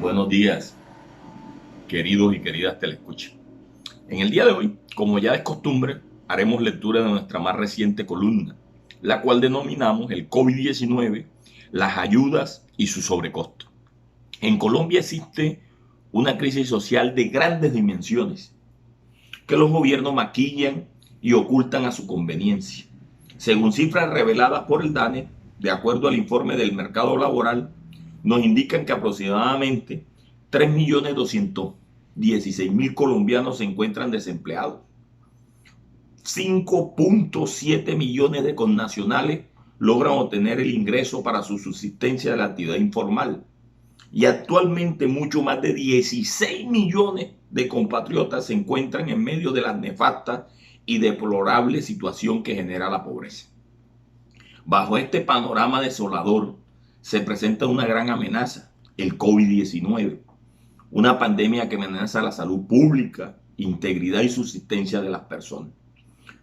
Buenos días, queridos y queridas telescuchas. En el día de hoy, como ya es costumbre, haremos lectura de nuestra más reciente columna, la cual denominamos el COVID-19, las ayudas y su sobrecosto. En Colombia existe una crisis social de grandes dimensiones que los gobiernos maquillan y ocultan a su conveniencia. Según cifras reveladas por el DANE, de acuerdo al informe del mercado laboral, nos indican que aproximadamente 3.216.000 colombianos se encuentran desempleados. 5.7 millones de connacionales logran obtener el ingreso para su subsistencia de la actividad informal. Y actualmente mucho más de 16 millones de compatriotas se encuentran en medio de la nefasta y deplorable situación que genera la pobreza. Bajo este panorama desolador se presenta una gran amenaza, el COVID-19, una pandemia que amenaza la salud pública, integridad y subsistencia de las personas.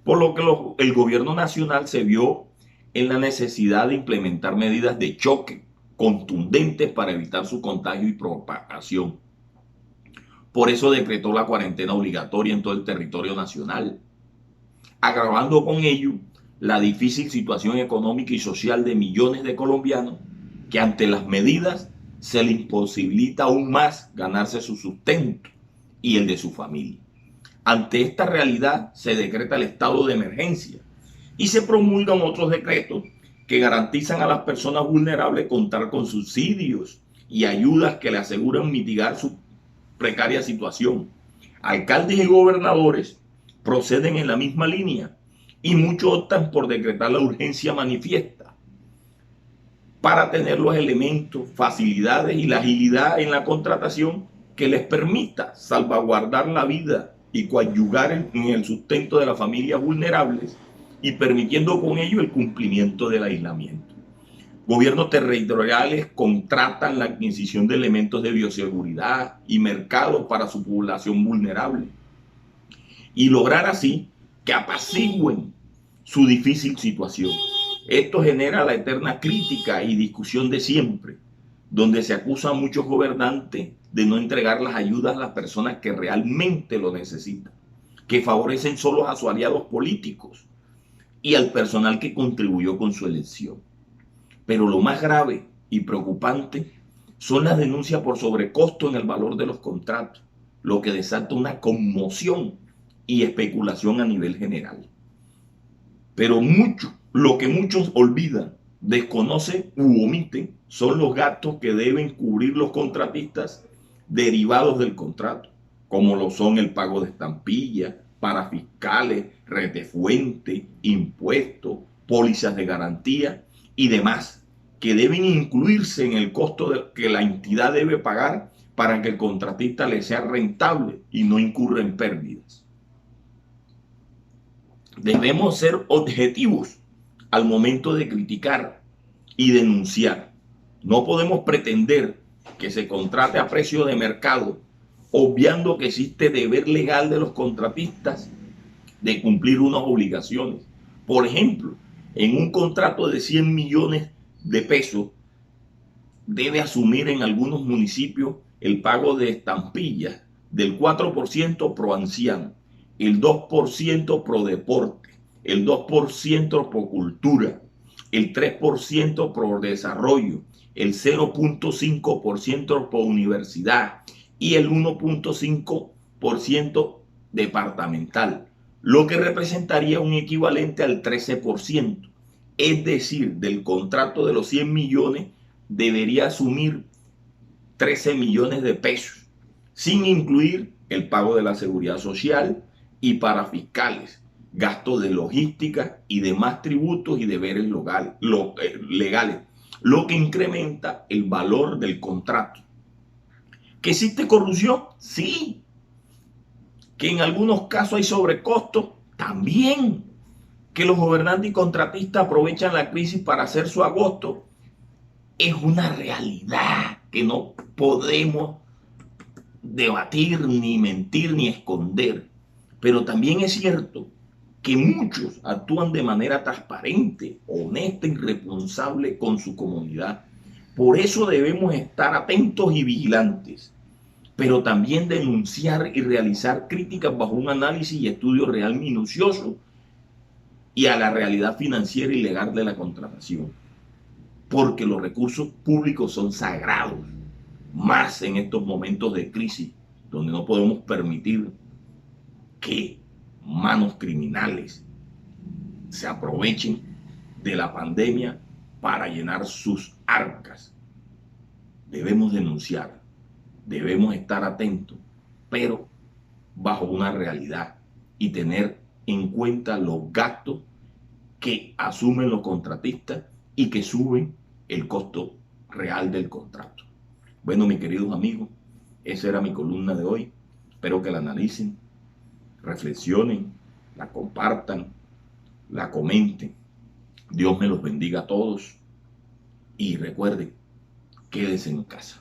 Por lo que el gobierno nacional se vio en la necesidad de implementar medidas de choque contundentes para evitar su contagio y propagación. Por eso decretó la cuarentena obligatoria en todo el territorio nacional, agravando con ello la difícil situación económica y social de millones de colombianos que ante las medidas se les imposibilita aún más ganarse su sustento y el de su familia. Ante esta realidad se decreta el estado de emergencia y se promulgan otros decretos que garantizan a las personas vulnerables contar con subsidios y ayudas que le aseguran mitigar su precaria situación. Alcaldes y gobernadores proceden en la misma línea y muchos optan por decretar la urgencia manifiesta para tener los elementos, facilidades y la agilidad en la contratación que les permita salvaguardar la vida y coadyugar en el sustento de las familias vulnerables y permitiendo con ello el cumplimiento del aislamiento. Gobiernos territoriales contratan la adquisición de elementos de bioseguridad y mercados para su población vulnerable y lograr así que apacigüen su difícil situación. Esto genera la eterna crítica y discusión de siempre, donde se acusa a muchos gobernantes de no entregar las ayudas a las personas que realmente lo necesitan, que favorecen solo a sus aliados políticos y al personal que contribuyó con su elección. Pero lo más grave y preocupante son las denuncias por sobrecosto en el valor de los contratos, lo que desata una conmoción y especulación a nivel general. Pero lo que muchos olvidan, desconocen u omiten son los gastos que deben cubrir los contratistas derivados del contrato, como lo son el pago de estampillas, parafiscales, retefuente, impuestos, pólizas de garantía y demás, que deben incluirse en el costo que la entidad debe pagar para que el contratista le sea rentable y no incurra en pérdidas. Debemos ser objetivos al momento de criticar y denunciar. No podemos pretender que se contrate a precio de mercado, obviando que existe deber legal de los contratistas de cumplir unas obligaciones. Por ejemplo, en un contrato de 100 millones de pesos, debe asumir en algunos municipios el pago de estampillas del 4% pro anciano, el 2% pro deporte, el 2% pro cultura, el 3% pro desarrollo, el 0.5% por universidad y el 1.5% departamental, lo que representaría un equivalente al 13%. Es decir, del contrato de los 100 millones debería asumir 13 millones de pesos, sin incluir el pago de la seguridad social y parafiscales, gastos de logística y demás tributos y deberes legales, lo que incrementa el valor del contrato. ¿Que existe corrupción? Sí. ¿Que en algunos casos hay sobrecostos? También. ¿Que los gobernantes y contratistas aprovechan la crisis para hacer su agosto? Es una realidad que no podemos debatir, ni mentir, ni esconder. Pero también es cierto que muchos actúan de manera transparente, honesta y responsable con su comunidad, Por eso debemos estar atentos y vigilantes, pero también denunciar y realizar críticas bajo un análisis y estudio real minucioso y a la realidad financiera y legal de la contratación. Porque los recursos públicos son sagrados, más en estos momentos de crisis, donde no podemos permitir que manos criminales se aprovechen de la pandemia para llenar sus arcas. Debemos denunciar, debemos estar atentos, pero bajo una realidad y tener en cuenta los gastos que asumen los contratistas y que suben el costo real del contrato. Bueno, mis queridos amigos, esa era mi columna de hoy. Espero que la analicen, reflexionen, la compartan, la comenten. Dios me los bendiga a todos y recuerden, quédense en casa.